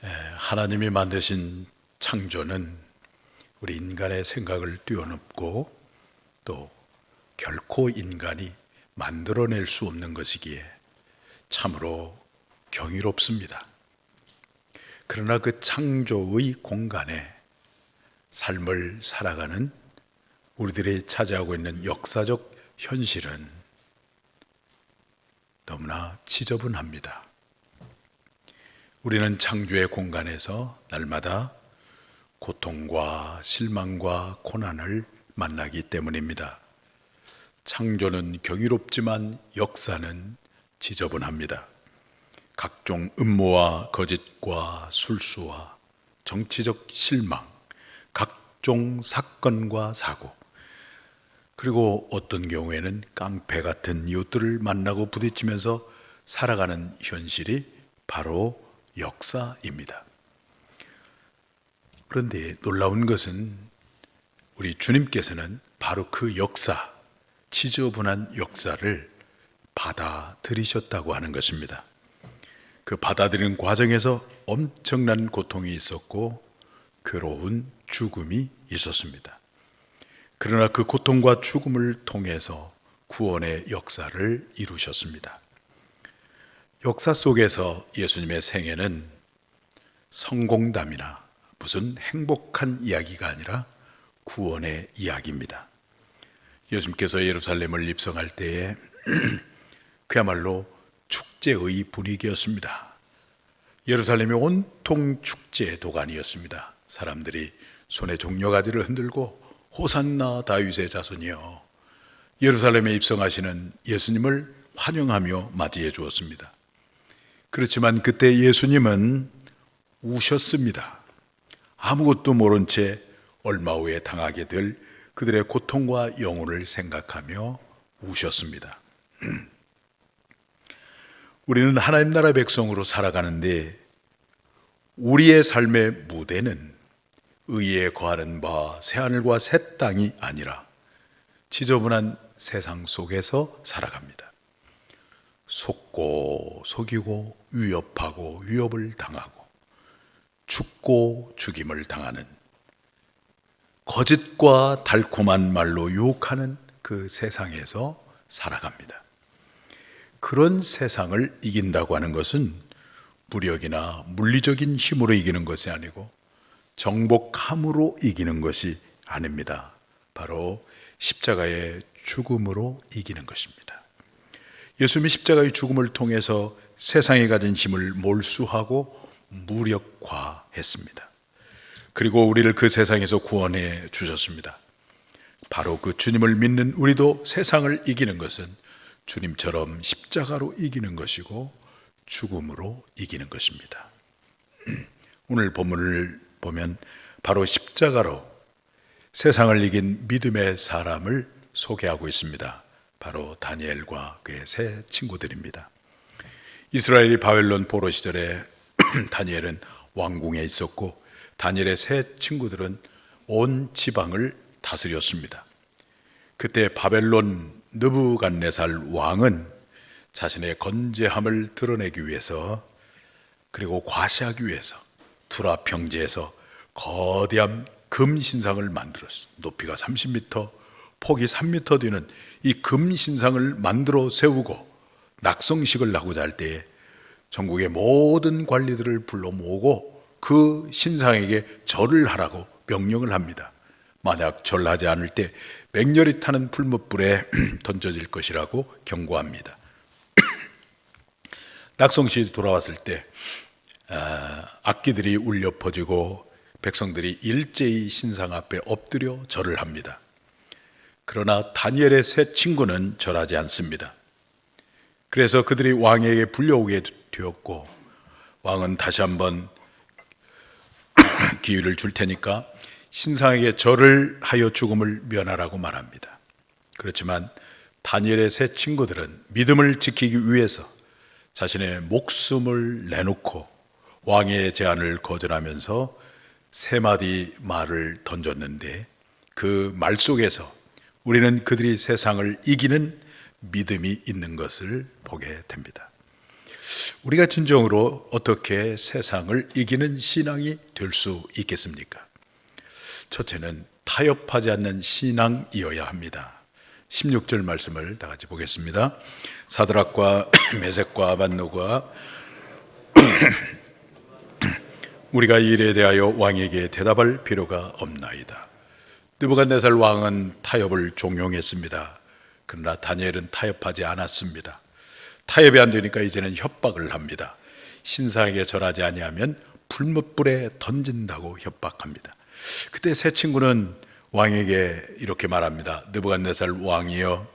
하나님이 만드신 창조는 우리 인간의 생각을 뛰어넘고 또 결코 인간이 만들어낼 수 없는 것이기에 참으로 경이롭습니다. 그러나 그 창조의 공간에 삶을 살아가는 우리들이 차지하고 있는 역사적 현실은 너무나 지저분합니다. 우리는 창조의 공간에서 날마다 고통과 실망과 고난을 만나기 때문입니다. 창조는 경이롭지만 역사는 지저분합니다. 각종 음모와 거짓과 술수와 정치적 실망, 각종 사건과 사고, 그리고 어떤 경우에는 깡패 같은 이웃들을 만나고 부딪히면서 살아가는 현실이 바로 역사입니다. 그런데 놀라운 것은 우리 주님께서는 바로 그 역사, 지저분한 역사를 받아들이셨다고 하는 것입니다. 그 받아들이는 과정에서 엄청난 고통이 있었고 괴로운 죽음이 있었습니다. 그러나 그 고통과 죽음을 통해서 구원의 역사를 이루셨습니다. 역사 속에서 예수님의 생애는 성공담이나 무슨 행복한 이야기가 아니라 구원의 이야기입니다. 예수님께서 예루살렘을 입성할 때에 그야말로 축제의 분위기였습니다. 예루살렘이 온통 축제의 도가니였습니다. 사람들이 손에 종려가지를 흔들고 호산나 다윗의 자손이여, 예루살렘에 입성하시는 예수님을 환영하며 맞이해 주었습니다. 그렇지만 그때 예수님은 우셨습니다. 아무것도 모른 채 얼마 후에 당하게 될 그들의 고통과 영혼을 생각하며 우셨습니다. 우리는 하나님 나라 백성으로 살아가는데 우리의 삶의 무대는 의에 거하는 바 새하늘과 새 땅이 아니라 지저분한 세상 속에서 살아갑니다. 속고 속이고 위협하고 위협을 당하고 죽고 죽임을 당하는, 거짓과 달콤한 말로 유혹하는 그 세상에서 살아갑니다. 그런 세상을 이긴다고 하는 것은 무력이나 물리적인 힘으로 이기는 것이 아니고 정복함으로 이기는 것이 아닙니다. 바로 십자가의 죽음으로 이기는 것입니다. 예수님이 십자가의 죽음을 통해서 세상에 가진 힘을 몰수하고 무력화했습니다. 그리고 우리를 그 세상에서 구원해 주셨습니다. 바로 그 주님을 믿는 우리도 세상을 이기는 것은 주님처럼 십자가로 이기는 것이고 죽음으로 이기는 것입니다. 오늘 본문을 보면 바로 십자가로 세상을 이긴 믿음의 사람을 소개하고 있습니다. 바로 다니엘과 그의 세 친구들입니다. 이스라엘이 바벨론 포로 시절에 다니엘은 왕궁에 있었고 다니엘의 세 친구들은 온 지방을 다스렸습니다. 그때 바벨론 느부갓네살 왕은 자신의 건재함을 드러내기 위해서 그리고 과시하기 위해서 투라 평지에서 거대한 금 신상을 만들었어요. 높이가 30m, 폭이 3m 되는 이 금 신상을 만들어 세우고 낙성식을 하고자 할 때에 전국의 모든 관리들을 불러 모으고 그 신상에게 절을 하라고 명령을 합니다. 만약 절하지 않을 때 맹렬히 타는 풀무불에 던져질 것이라고 경고합니다. 낙성식이 돌아왔을 때 악기들이 울려 퍼지고 백성들이 일제히 신상 앞에 엎드려 절을 합니다. 그러나 다니엘의 세 친구는 절하지 않습니다. 그래서 그들이 왕에게 불려오게 되었고 왕은 다시 한번 기회를 줄 테니까 신상에게 절을 하여 죽음을 면하라고 말합니다. 그렇지만 다니엘의 세 친구들은 믿음을 지키기 위해서 자신의 목숨을 내놓고 왕의 제안을 거절하면서 세 마디 말을 던졌는데 그 말 속에서 우리는 그들이 세상을 이기는 믿음이 있는 것을 보게 됩니다. 우리가 진정으로 어떻게 세상을 이기는 신앙이 될 수 있겠습니까? 첫째는 타협하지 않는 신앙이어야 합니다. 16절 말씀을 다 같이 보겠습니다. 사드락과 메섹과 아벳느고가 우리가 이 일에 대하여 왕에게 대답할 필요가 없나이다. 느부갓네살 왕은 타협을 종용했습니다. 그러나 다니엘은 타협하지 않았습니다. 타협이 안 되니까 이제는 협박을 합니다. 신상에게 절하지 아니하면 불못불에 던진다고 협박합니다. 그때 세 친구는 왕에게 이렇게 말합니다. 느부갓네살 왕이여,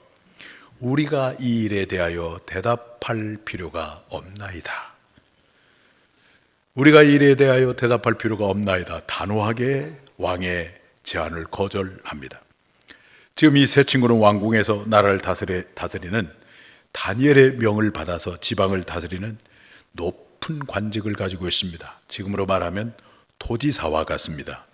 우리가 이 일에 대하여 대답할 필요가 없나이다. 우리가 이 일에 대하여 대답할 필요가 없나이다. 단호하게 왕의 제안을 거절합니다. 지금 이 세 친구는 왕궁에서 나라를 다스리는 다니엘의 명을 받아서 지방을 다스리는 높은 관직을 가지고 있습니다. 지금으로 말하면 도지사와 같습니다.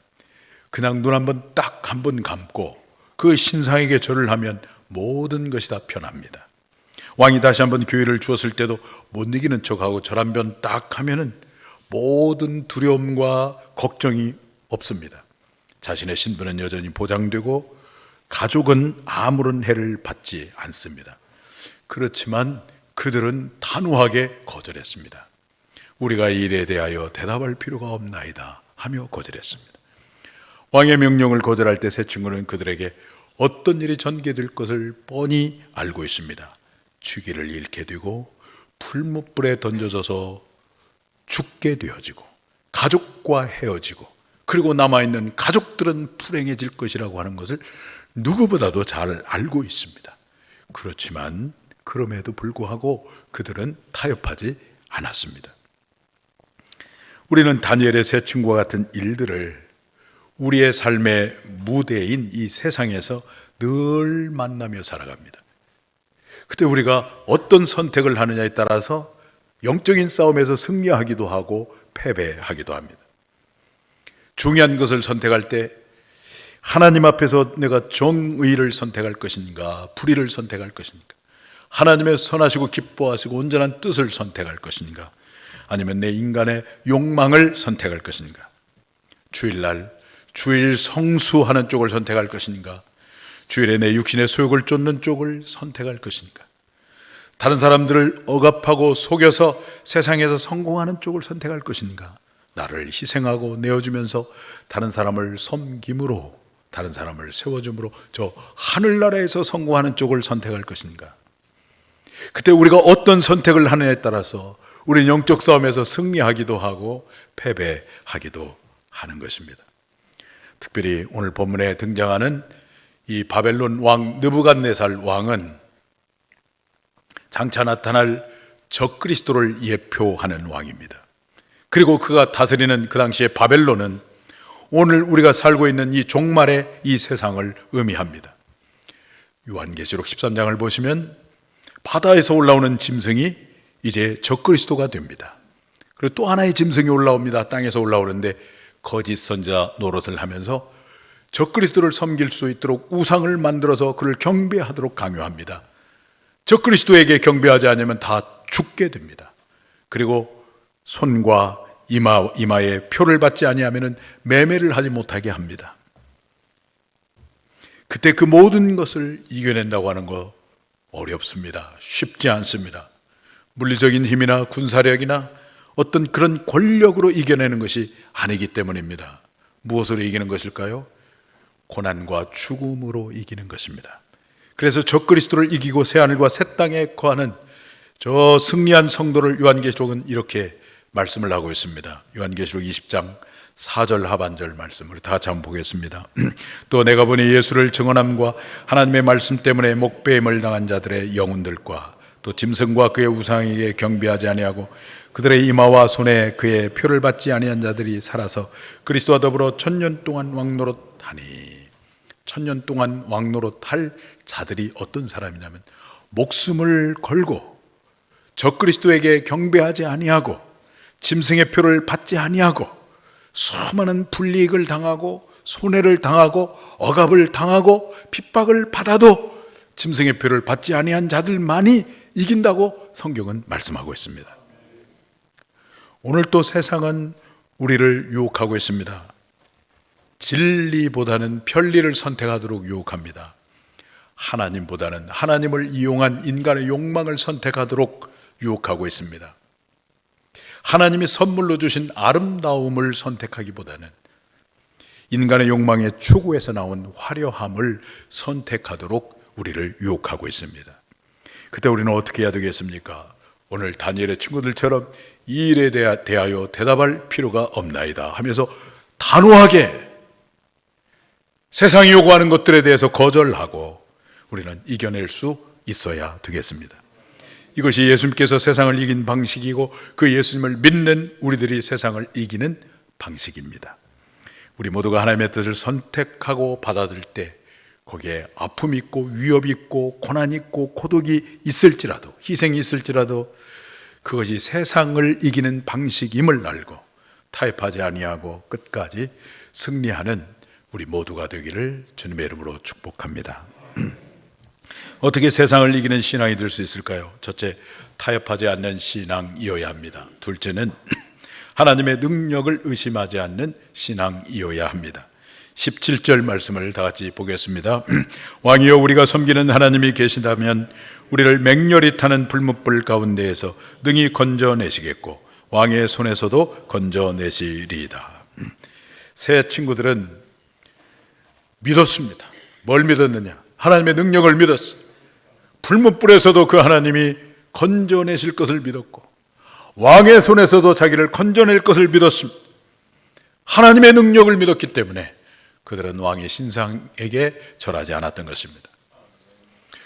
그냥 눈 한번 딱 한 번 감고 그 신상에게 절을 하면 모든 것이 다 편합니다. 왕이 다시 한번 기회를 주었을 때도 못 이기는 척하고 절 한 번 딱 하면은 모든 두려움과 걱정이 없습니다. 자신의 신분은 여전히 보장되고 가족은 아무런 해를 받지 않습니다. 그렇지만 그들은 단호하게 거절했습니다. 우리가 이 일에 대하여 대답할 필요가 없나이다 하며 거절했습니다. 왕의 명령을 거절할 때 세 친구는 그들에게 어떤 일이 전개될 것을 뻔히 알고 있습니다. 주기를 잃게 되고 풀무불에 던져져서 죽게 되어지고 가족과 헤어지고 그리고 남아있는 가족들은 불행해질 것이라고 하는 것을 누구보다도 잘 알고 있습니다. 그렇지만 그럼에도 불구하고 그들은 타협하지 않았습니다. 우리는 다니엘의 세 친구와 같은 일들을 우리의 삶의 무대인 이 세상에서 늘 만나며 살아갑니다. 그때 우리가 어떤 선택을 하느냐에 따라서 영적인 싸움에서 승리하기도 하고 패배하기도 합니다. 중요한 것을 선택할 때 하나님 앞에서 내가 정의를 선택할 것인가, 불의를 선택할 것인가, 하나님의 선하시고 기뻐하시고 온전한 뜻을 선택할 것인가, 아니면 내 인간의 욕망을 선택할 것인가, 주일날 주일 성수하는 쪽을 선택할 것인가, 주일에 내 육신의 소욕을 쫓는 쪽을 선택할 것인가, 다른 사람들을 억압하고 속여서 세상에서 성공하는 쪽을 선택할 것인가, 나를 희생하고 내어주면서 다른 사람을 섬김으로, 다른 사람을 세워줌으로 저 하늘나라에서 성공하는 쪽을 선택할 것인가. 그때 우리가 어떤 선택을 하느냐에 따라서 우리는 영적 싸움에서 승리하기도 하고 패배하기도 하는 것입니다. 특별히 오늘 본문에 등장하는 이 바벨론 왕 느부갓네살 왕은 장차 나타날 적그리스도를 예표하는 왕입니다. 그리고 그가 다스리는 그 당시의 바벨론은 오늘 우리가 살고 있는 이 종말의 이 세상을 의미합니다. 요한계시록 13장을 보시면 바다에서 올라오는 짐승이 이제 적그리스도가 됩니다. 그리고 또 하나의 짐승이 올라옵니다. 땅에서 올라오는데 거짓 선자 노릇을 하면서 적그리스도를 섬길 수 있도록 우상을 만들어서 그를 경배하도록 강요합니다. 적그리스도에게 경배하지 않으면 다 죽게 됩니다. 그리고 손과 이마에 표를 받지 아니하면 매매를 하지 못하게 합니다. 그때 그 모든 것을 이겨낸다고 하는 거 어렵습니다. 쉽지 않습니다. 물리적인 힘이나 군사력이나 어떤 그런 권력으로 이겨내는 것이 아니기 때문입니다. 무엇으로 이기는 것일까요? 고난과 죽음으로 이기는 것입니다. 그래서 적그리스도를 이기고 새하늘과 새 땅에 거하는 저 승리한 성도를 요한계시록은 이렇게 말씀을 하고 있습니다. 요한계시록 20장 4절 하반절 말씀을 다 같이 한번 보겠습니다. 또 내가 보니 예수를 증언함과 하나님의 말씀 때문에 목배임을 당한 자들의 영혼들과 또 짐승과 그의 우상에게 경배하지 아니하고 그들의 이마와 손에 그의 표를 받지 아니한 자들이 살아서 그리스도와 더불어 1000년 동안 왕노릇하니, 1000년 동안 왕노릇할 자들이 어떤 사람이냐면 목숨을 걸고 적그리스도에게 경배하지 아니하고 짐승의 표를 받지 아니하고 수많은 불이익을 당하고 손해를 당하고 억압을 당하고 핍박을 받아도 짐승의 표를 받지 아니한 자들만이 이긴다고 성경은 말씀하고 있습니다. 오늘 또 세상은 우리를 유혹하고 있습니다. 진리보다는 편리를 선택하도록 유혹합니다. 하나님보다는 하나님을 이용한 인간의 욕망을 선택하도록 유혹하고 있습니다. 하나님이 선물로 주신 아름다움을 선택하기보다는 인간의 욕망의 추구에서 나온 화려함을 선택하도록 우리를 유혹하고 있습니다. 그때 우리는 어떻게 해야 되겠습니까? 오늘 다니엘의 친구들처럼 이 일에 대하여 대답할 필요가 없나이다 하면서 단호하게 세상이 요구하는 것들에 대해서 거절하고 우리는 이겨낼 수 있어야 되겠습니다. 이것이 예수님께서 세상을 이긴 방식이고 그 예수님을 믿는 우리들이 세상을 이기는 방식입니다. 우리 모두가 하나님의 뜻을 선택하고 받아들일 때 거기에 아픔이 있고 위협이 있고 고난이 있고 고독이 있을지라도 희생이 있을지라도 그것이 세상을 이기는 방식임을 알고 타협하지 아니하고 끝까지 승리하는 우리 모두가 되기를 주님의 이름으로 축복합니다. 어떻게 세상을 이기는 신앙이 될 수 있을까요? 첫째, 타협하지 않는 신앙이어야 합니다. 둘째는 하나님의 능력을 의심하지 않는 신앙이어야 합니다. 17절 말씀을 다 같이 보겠습니다. 왕이여, 우리가 섬기는 하나님이 계신다면 우리를 맹렬히 타는 불뭇불 가운데에서 능히 건져내시겠고 왕의 손에서도 건져내시리이다. 새 친구들은 믿었습니다. 뭘 믿었느냐? 하나님의 능력을 믿었어요. 불뭇불에서도 그 하나님이 건져내실 것을 믿었고 왕의 손에서도 자기를 건져낼 것을 믿었습니다. 하나님의 능력을 믿었기 때문에 그들은 왕의 신상에게 절하지 않았던 것입니다.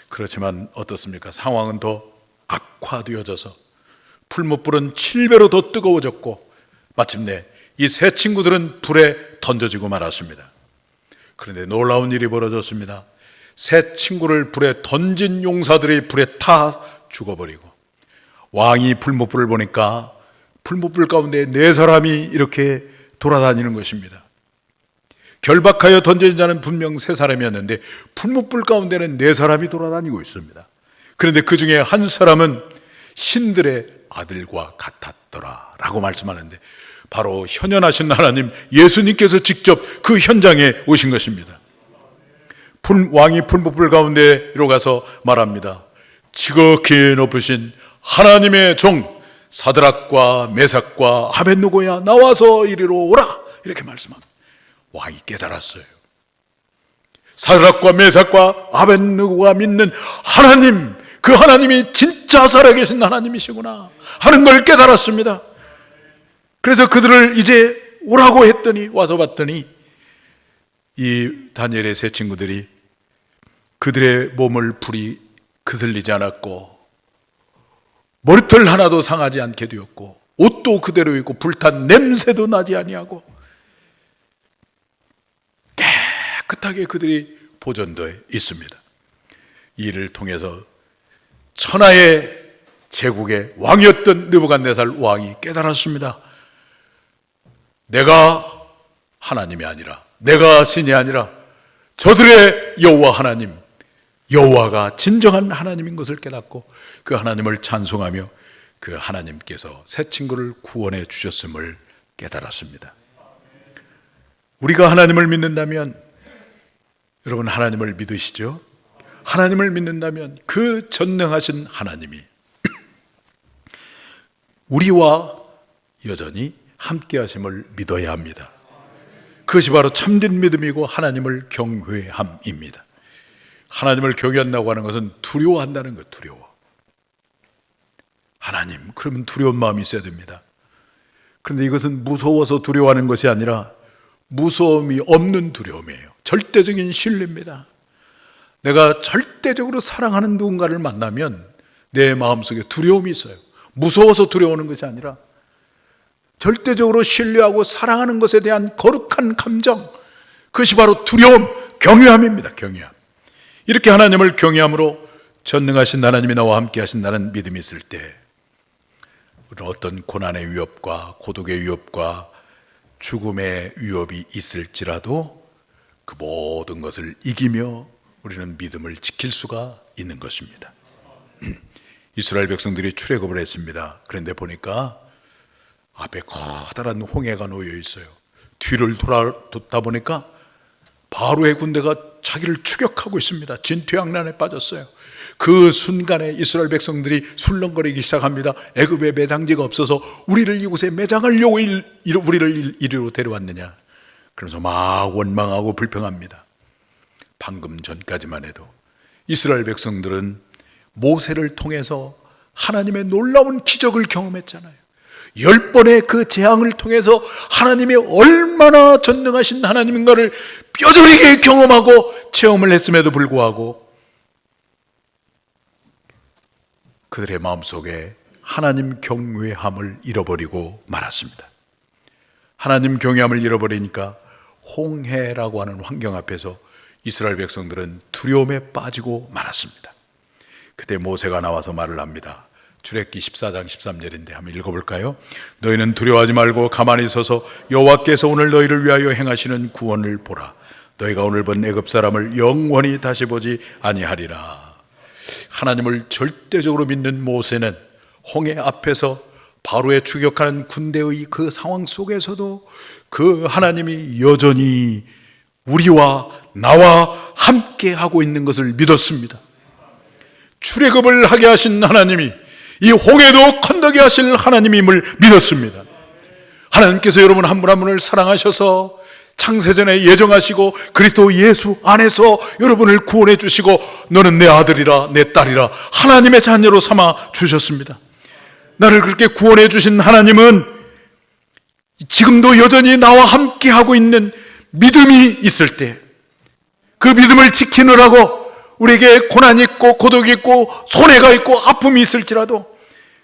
그렇지만 어떻습니까? 상황은 더 악화되어져서 불뭇불은 7배로 더 뜨거워졌고 마침내 이 세 친구들은 불에 던져지고 말았습니다. 그런데 놀라운 일이 벌어졌습니다. 세 친구를 불에 던진 용사들이 불에 타 죽어버리고 왕이 불뭇불을 보니까 불뭇불 가운데 네 사람이 이렇게 돌아다니는 것입니다. 결박하여 던진 자는 분명 세 사람이었는데 불뭇불 가운데는 네 사람이 돌아다니고 있습니다. 그런데 그 중에 한 사람은 신들의 아들과 같았더라 라고 말씀하는데 바로 현현하신 하나님 예수님께서 직접 그 현장에 오신 것입니다. 왕이 불뭇불 가운데로 가서 말합니다. 지극히 높으신 하나님의 종 사드락과 메삭과 아벳느고야, 나와서 이리로 오라, 이렇게 말씀합니다. 왕이 깨달았어요. 사드락과 메삭과 아벳느고가 믿는 하나님, 그 하나님이 진짜 살아계신 하나님이시구나 하는 걸 깨달았습니다. 그래서 그들을 이제 오라고 했더니 와서 봤더니 이 다니엘의 세 친구들이 그들의 몸을 불이 그슬리지 않았고 머리털 하나도 상하지 않게 되었고 옷도 그대로 입고 불탄 냄새도 나지 아니하고 깨끗하게 그들이 보존되어 있습니다. 이 일을 통해서 천하의 제국의 왕이었던 느부갓네살 왕이 깨달았습니다. 내가 하나님이 아니라, 내가 신이 아니라 저들의 여호와 하나님, 여호와가 진정한 하나님인 것을 깨닫고 그 하나님을 찬송하며 그 하나님께서 새 친구를 구원해 주셨음을 깨달았습니다. 우리가 하나님을 믿는다면, 여러분 하나님을 믿으시죠? 하나님을 믿는다면 그 전능하신 하나님이 우리와 여전히 함께 하심을 믿어야 합니다. 그것이 바로 참된 믿음이고 하나님을 경외함입니다. 하나님을 경외한다고 하는 것은 두려워한다는 것, 두려워. 하나님, 그러면 두려운 마음이 있어야 됩니다. 그런데 이것은 무서워서 두려워하는 것이 아니라 무서움이 없는 두려움이에요. 절대적인 신뢰입니다. 내가 절대적으로 사랑하는 누군가를 만나면 내 마음속에 두려움이 있어요. 무서워서 두려워하는 것이 아니라 절대적으로 신뢰하고 사랑하는 것에 대한 거룩한 감정, 그것이 바로 두려움, 경외함입니다. 경외함. 이렇게 하나님을 경외함으로 전능하신 하나님이 나와 함께 하신다는 믿음이 있을 때 우리는 어떤 고난의 위협과 고독의 위협과 죽음의 위협이 있을지라도 그 모든 것을 이기며 우리는 믿음을 지킬 수가 있는 것입니다. 이스라엘 백성들이 출애굽을 했습니다. 그런데 보니까 앞에 커다란 홍해가 놓여 있어요. 뒤를 돌아뒀다 보니까 바로의 군대가 자기를 추격하고 있습니다. 진퇴양난에 빠졌어요. 그 순간에 이스라엘 백성들이 술렁거리기 시작합니다. 애굽에 매장지가 없어서 우리를 이곳에 매장하려고 우리를 이리로 데려왔느냐. 그래서 막 원망하고 불평합니다. 방금 전까지만 해도 이스라엘 백성들은 모세를 통해서 하나님의 놀라운 기적을 경험했잖아요. 10번의 그 재앙을 통해서 하나님이 얼마나 전능하신 하나님인가를 뼈저리게 경험하고 체험을 했음에도 불구하고 그들의 마음속에 하나님 경외함을 잃어버리고 말았습니다. 하나님 경외함을 잃어버리니까 홍해라고 하는 환경 앞에서 이스라엘 백성들은 두려움에 빠지고 말았습니다. 그때 모세가 나와서 말을 합니다. 출애굽기 14장 13절인데 한번 읽어볼까요? 너희는 두려워하지 말고 가만히 서서 여호와께서 오늘 너희를 위하여 행하시는 구원을 보라. 너희가 오늘 본 애굽 사람을 영원히 다시 보지 아니하리라. 하나님을 절대적으로 믿는 모세는 홍해 앞에서 바로에 추격하는 군대의 그 상황 속에서도 그 하나님이 여전히 우리와 나와 함께 하고 있는 것을 믿었습니다. 출애굽을 하게 하신 하나님이 이 홍해도 건너게 하실 하나님임을 믿었습니다. 하나님께서 여러분 한 분 한 분을 사랑하셔서 창세전에 예정하시고 그리스도 예수 안에서 여러분을 구원해 주시고 너는 내 아들이라 내 딸이라 하나님의 자녀로 삼아 주셨습니다. 나를 그렇게 구원해 주신 하나님은 지금도 여전히 나와 함께 하고 있는 믿음이 있을 때 그 믿음을 지키느라고 우리에게 고난이 있고 고독이 있고 손해가 있고 아픔이 있을지라도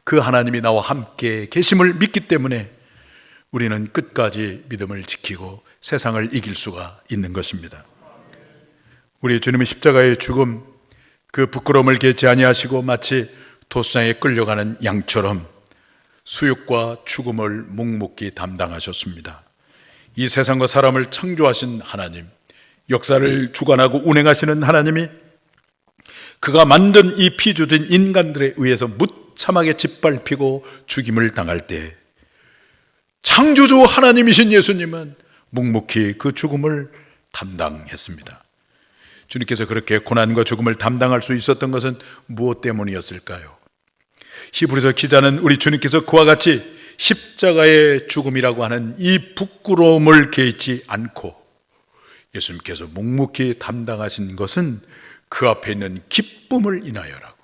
그 하나님이 나와 함께 계심을 믿기 때문에 우리는 끝까지 믿음을 지키고 세상을 이길 수가 있는 것입니다. 우리 주님의 십자가의 죽음, 그 부끄러움을 개치 아니하시고 마치 도수장에 끌려가는 양처럼 수육과 죽음을 묵묵히 담당하셨습니다. 이 세상과 사람을 창조하신 하나님, 역사를 주관하고 운행하시는 하나님이 그가 만든 이 피조된 인간들에 의해서 무참하게 짓밟히고 죽임을 당할 때 창조주 하나님이신 예수님은 묵묵히 그 죽음을 담당했습니다. 주님께서 그렇게 고난과 죽음을 담당할 수 있었던 것은 무엇 때문이었을까요? 히브리서 기자는 우리 주님께서 그와 같이 십자가의 죽음이라고 하는 이 부끄러움을 개의치 않고 예수님께서 묵묵히 담당하신 것은 그 앞에 있는 기쁨을 인하여라고,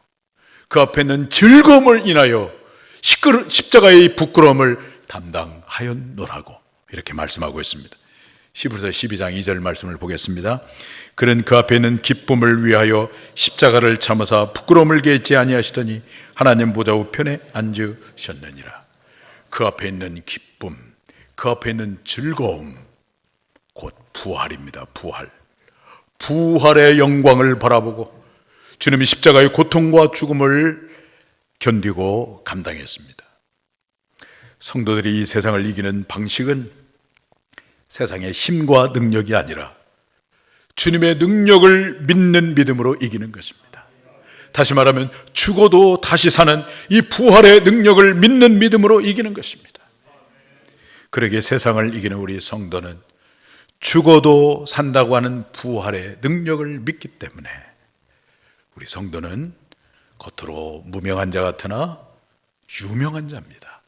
그 앞에 있는 즐거움을 인하여 십자가의 부끄러움을 담당하였노라고 이렇게 말씀하고 있습니다. 히브리서 12장 2절 말씀을 보겠습니다. 그는 그 앞에 있는 기쁨을 위하여 십자가를 참으사 부끄러움을 개의치 아니하시더니 하나님 보좌 우편에 앉으셨느니라. 그 앞에 있는 기쁨, 그 앞에 있는 즐거움, 곧 부활입니다. 부활의 영광을 바라보고 주님이 십자가의 고통과 죽음을 견디고 감당했습니다. 성도들이 이 세상을 이기는 방식은 세상의 힘과 능력이 아니라 주님의 능력을 믿는 믿음으로 이기는 것입니다. 다시 말하면 죽어도 다시 사는 이 부활의 능력을 믿는 믿음으로 이기는 것입니다. 그러기에 세상을 이기는 우리 성도는 죽어도 산다고 하는 부활의 능력을 믿기 때문에 우리 성도는 겉으로 무명한 자 같으나 유명한 자입니다.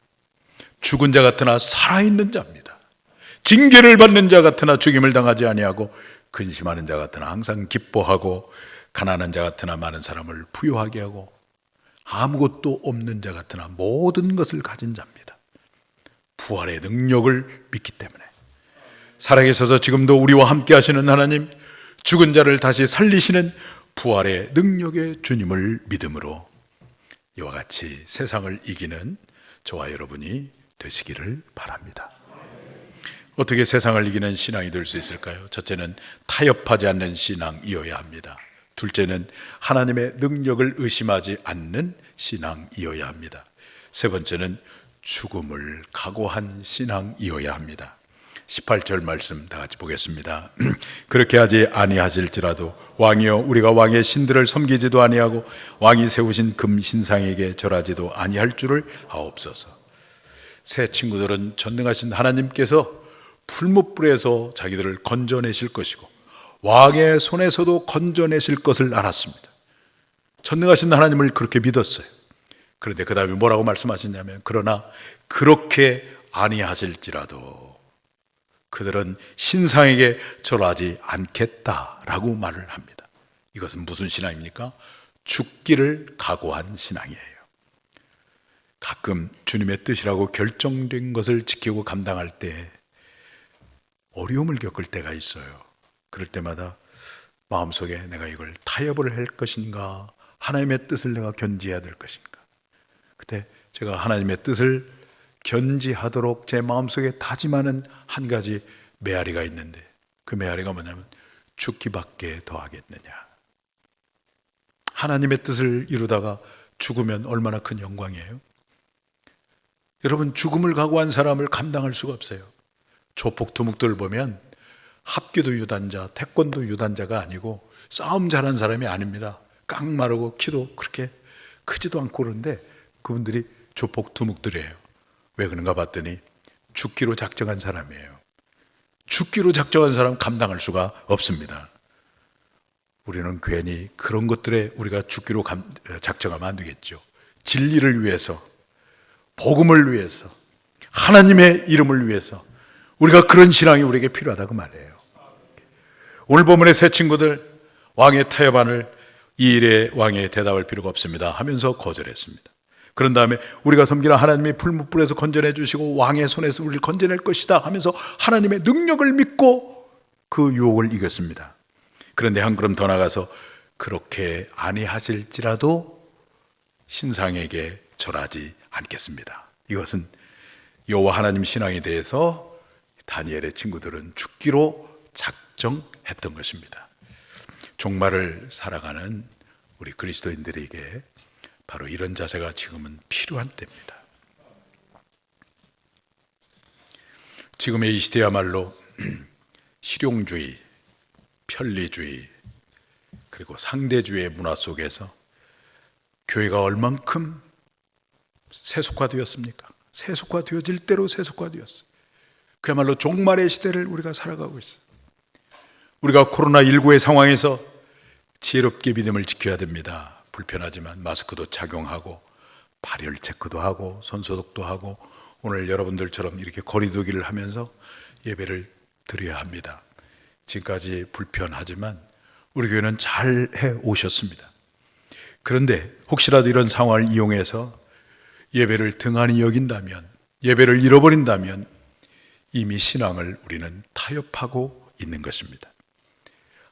죽은 자 같으나 살아있는 자입니다. 징계를 받는 자 같으나 죽임을 당하지 아니하고 근심하는 자 같으나 항상 기뻐하고 가난한 자 같으나 많은 사람을 부유하게 하고 아무것도 없는 자 같으나 모든 것을 가진 자입니다. 부활의 능력을 믿기 때문에 살아계셔서 지금도 우리와 함께 하시는 하나님, 죽은 자를 다시 살리시는 부활의 능력의 주님을 믿음으로 이와 같이 세상을 이기는 저와 여러분이 되시기를 바랍니다. 어떻게 세상을 이기는 신앙이 될 수 있을까요? 첫째는 타협하지 않는 신앙이어야 합니다. 둘째는 하나님의 능력을 의심하지 않는 신앙이어야 합니다. 세 번째는 죽음을 각오한 신앙이어야 합니다. 18절 말씀 다 같이 보겠습니다. 그렇게 하지 아니하실지라도 왕이여 우리가 왕의 신들을 섬기지도 아니하고 왕이 세우신 금 신상에게 절하지도 아니할 줄을 아옵소서. 새 친구들은 전능하신 하나님께서 풀무불에서 자기들을 건져내실 것이고 왕의 손에서도 건져내실 것을 알았습니다. 전능하신 하나님을 그렇게 믿었어요. 그런데 그 다음에 뭐라고 말씀하셨냐면, 그러나 그렇게 아니하실지라도 그들은 신상에게 절하지 않겠다라고 말을 합니다. 이것은 무슨 신앙입니까? 죽기를 각오한 신앙이에요. 가끔 주님의 뜻이라고 결정된 것을 지키고 감당할 때 어려움을 겪을 때가 있어요. 그럴 때마다 마음속에 내가 이걸 타협을 할 것인가, 하나님의 뜻을 내가 견지해야 될 것인가. 그때 제가 하나님의 뜻을 견지하도록 제 마음속에 다짐하는 한 가지 메아리가 있는데, 그 메아리가 뭐냐면 죽기밖에 더하겠느냐. 하나님의 뜻을 이루다가 죽으면 얼마나 큰 영광이에요. 여러분, 죽음을 각오한 사람을 감당할 수가 없어요. 조폭 두목들 보면 합기도 유단자, 태권도 유단자가 아니고 싸움 잘한 사람이 아닙니다. 깡마르고 키도 그렇게 크지도 않고 그런데 그분들이 조폭 두목들이에요. 왜 그런가 봤더니 죽기로 작정한 사람이에요. 죽기로 작정한 사람 감당할 수가 없습니다. 우리는 괜히 그런 것들에 우리가 죽기로 작정하면 안 되겠죠. 진리를 위해서, 복음을 위해서, 하나님의 이름을 위해서 우리가 그런 신앙이 우리에게 필요하다고 말해요. 오늘 본문의 새 친구들, 왕의 타협안을 이 일에 왕에 대답할 필요가 없습니다 하면서 거절했습니다. 그런 다음에 우리가 섬기는 하나님이 풀무불에서 건져내 주시고 왕의 손에서 우리를 건져낼 것이다 하면서 하나님의 능력을 믿고 그 유혹을 이겼습니다. 그런데 한 걸음 더 나가서 그렇게 아니하실지라도 신상에게 절하지 않겠습니다. 이것은 여호와 하나님 신앙에 대해서 다니엘의 친구들은 죽기로 작정했던 것입니다. 종말을 살아가는 우리 그리스도인들에게 바로 이런 자세가 지금은 필요한 때입니다. 지금의 이 시대야말로 실용주의, 편리주의, 그리고 상대주의의 문화 속에서 교회가 얼만큼 세속화되었습니까? 세속화되어질 대로 세속화되었어요. 그야말로 종말의 시대를 우리가 살아가고 있어요. 우리가 코로나19의 상황에서 지혜롭게 믿음을 지켜야 됩니다. 불편하지만 마스크도 착용하고 발열 체크도 하고 손소독도 하고 오늘 여러분들처럼 이렇게 거리두기를 하면서 예배를 드려야 합니다. 지금까지 불편하지만 우리 교회는 잘 해 오셨습니다. 그런데 혹시라도 이런 상황을 이용해서 예배를 등한히 여긴다면, 예배를 잃어버린다면 이미 신앙을 우리는 타협하고 있는 것입니다.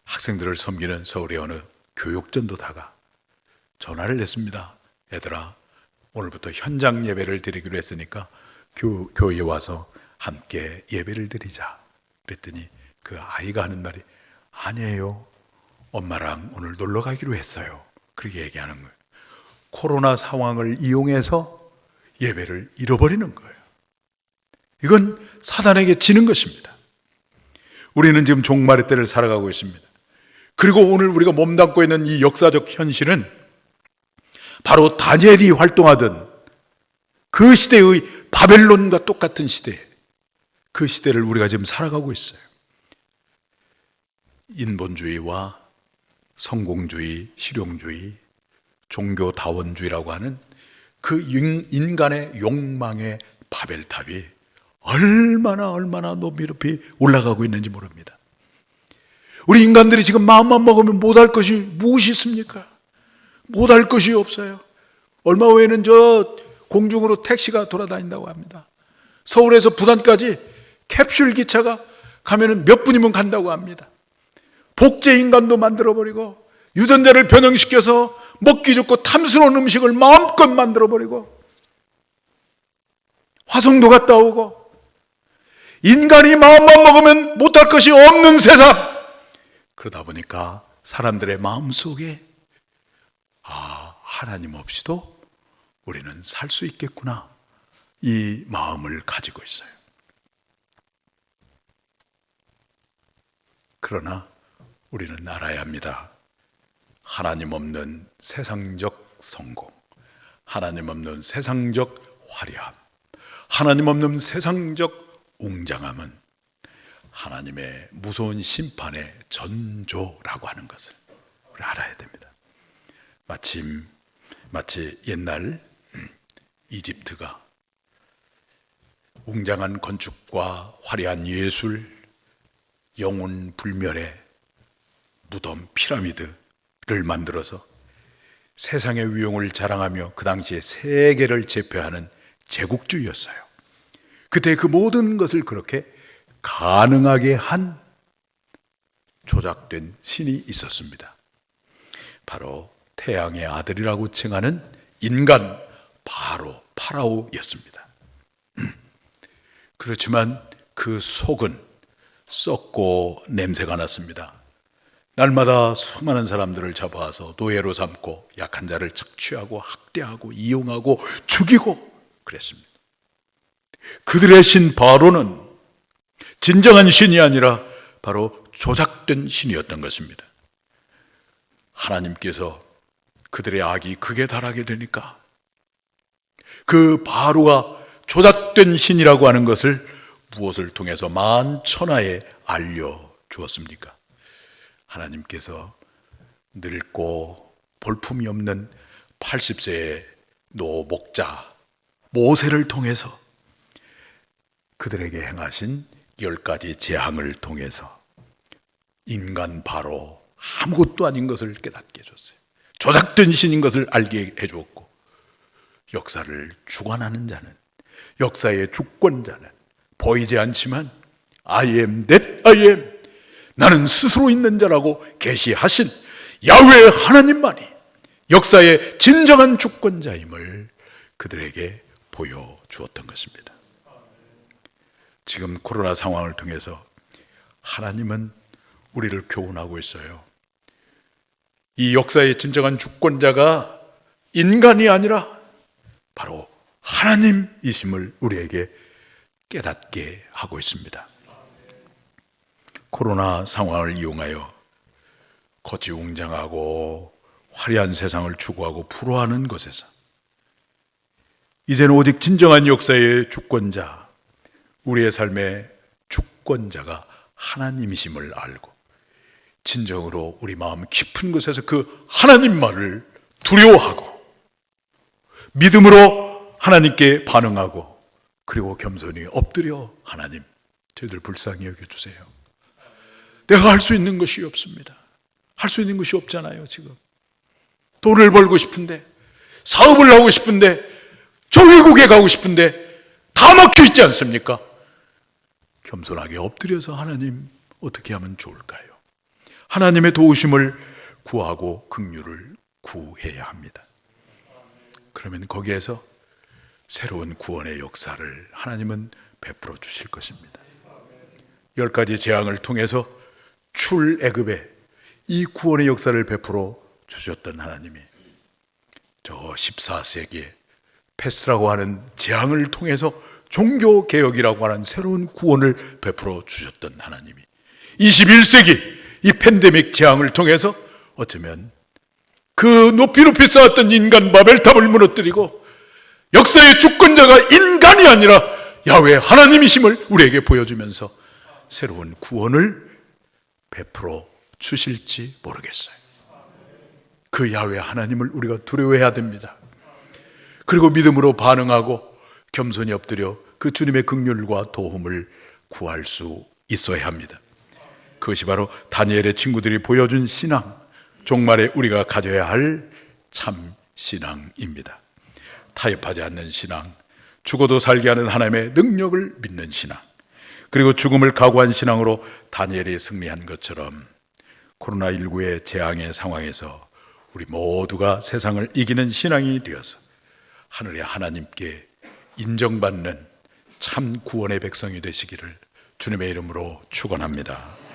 학생들을 섬기는 서울의 어느 교육전도다가 전화를 했습니다. 얘들아, 오늘부터 현장 예배를 드리기로 했으니까 교회에 와서 함께 예배를 드리자. 그랬더니 그 아이가 하는 말이, 아니에요, 엄마랑 오늘 놀러 가기로 했어요. 그렇게 얘기하는 거예요. 코로나 상황을 이용해서 예배를 잃어버리는 거예요. 이건 사단에게 지는 것입니다. 우리는 지금 종말의 때를 살아가고 있습니다. 그리고 오늘 우리가 몸담고 있는 이 역사적 현실은 바로 다니엘이 활동하던 그 시대의 바벨론과 똑같은 시대, 그 시대를 우리가 지금 살아가고 있어요. 인본주의와 성공주의, 실용주의, 종교다원주의라고 하는 그 인간의 욕망의 바벨탑이 얼마나 높이 올라가고 있는지 모릅니다. 우리 인간들이 지금 마음만 먹으면 못할 것이 무엇이 있습니까? 못할 것이 없어요. 얼마 후에는 저 공중으로 택시가 돌아다닌다고 합니다. 서울에서 부산까지 캡슐 기차가 가면은 몇 분이면 간다고 합니다. 복제 인간도 만들어버리고 유전자를 변형시켜서 먹기 좋고 탐스러운 음식을 마음껏 만들어버리고 화성도 갔다 오고 인간이 마음만 먹으면 못할 것이 없는 세상. 그러다 보니까 사람들의 마음속에 하나님 없이도 우리는 살 수 있겠구나, 이 마음을 가지고 있어요. 그러나 우리는 알아야 합니다. 하나님 없는 세상적 성공, 하나님 없는 세상적 화려함, 하나님 없는 세상적 웅장함은 하나님의 무서운 심판의 전조라고 하는 것을 우리 알아야 됩니다. 마치 옛날 이집트가 웅장한 건축과 화려한 예술, 영혼 불멸의 무덤 피라미드를 만들어서 세상의 위용을 자랑하며 그 당시에 세계를 제패하는 제국주의였어요. 그때 그 모든 것을 그렇게 가능하게 한 조작된 신이 있었습니다. 바로 태양의 아들이라고 칭하는 인간 바로 파라오였습니다. 그렇지만 그 속은 썩고 냄새가 났습니다. 날마다 수많은 사람들을 잡아와서 노예로 삼고 약한 자를 착취하고 학대하고 이용하고 죽이고 그랬습니다. 그들의 신 바로는 진정한 신이 아니라 바로 조작된 신이었던 것입니다. 하나님께서 그들의 악이 극에 달하게 되니까 그 바로가 조작된 신이라고 하는 것을 무엇을 통해서 만천하에 알려주었습니까? 하나님께서 늙고 볼품이 없는 80세의 노목자 모세를 통해서 그들에게 행하신 10가지 재앙을 통해서 인간 바로 아무것도 아닌 것을 깨닫게 해줬어요. 조작된 신인 것을 알게 해주었고, 역사를 주관하는 자는, 역사의 주권자는 보이지 않지만 I am that I am, 나는 스스로 있는 자라고 계시하신 야훼 하나님만이 역사의 진정한 주권자임을 그들에게 보여주었던 것입니다. 지금 코로나 상황을 통해서 하나님은 우리를 교훈하고 있어요. 이 역사의 진정한 주권자가 인간이 아니라 바로 하나님이심을 우리에게 깨닫게 하고 있습니다. 코로나 상황을 이용하여 거지웅장하고 화려한 세상을 추구하고 부러워하는 것에서 이제는 오직 진정한 역사의 주권자, 우리의 삶의 주권자가 하나님이심을 알고 진정으로 우리 마음 깊은 곳에서 그 하나님만을 두려워하고 믿음으로 하나님께 반응하고 그리고 겸손히 엎드려 하나님, 저희들 불쌍히 여겨주세요. 내가 할 수 있는 것이 없습니다. 할 수 있는 것이 없잖아요. 지금 돈을 벌고 싶은데, 사업을 하고 싶은데, 저 외국에 가고 싶은데 다 막혀 있지 않습니까? 겸손하게 엎드려서 하나님 어떻게 하면 좋을까요? 하나님의 도우심을 구하고 긍휼을 구해야 합니다. 그러면 거기에서 새로운 구원의 역사를 하나님은 베풀어 주실 것입니다. 10가지 재앙을 통해서 출애굽의 이 구원의 역사를 베풀어 주셨던 하나님이 저 14세기에 패스라고 하는 재앙을 통해서 종교개혁이라고 하는 새로운 구원을 베풀어 주셨던 하나님이 21세기 이 팬데믹 재앙을 통해서 어쩌면 그 높이 쌓았던 인간 바벨탑을 무너뜨리고 역사의 주권자가 인간이 아니라 야훼 하나님이심을 우리에게 보여주면서 새로운 구원을 베풀어 주실지 모르겠어요. 그 야훼 하나님을 우리가 두려워해야 됩니다. 그리고 믿음으로 반응하고 겸손히 엎드려 그 주님의 긍휼과 도움을 구할 수 있어야 합니다. 그것이 바로 다니엘의 친구들이 보여준 신앙, 종말에 우리가 가져야 할 참 신앙입니다. 타협하지 않는 신앙, 죽어도 살게 하는 하나님의 능력을 믿는 신앙, 그리고 죽음을 각오한 신앙으로 다니엘이 승리한 것처럼 코로나19의 재앙의 상황에서 우리 모두가 세상을 이기는 신앙이 되어서 하늘의 하나님께 인정받는 참 구원의 백성이 되시기를 주님의 이름으로 축원합니다.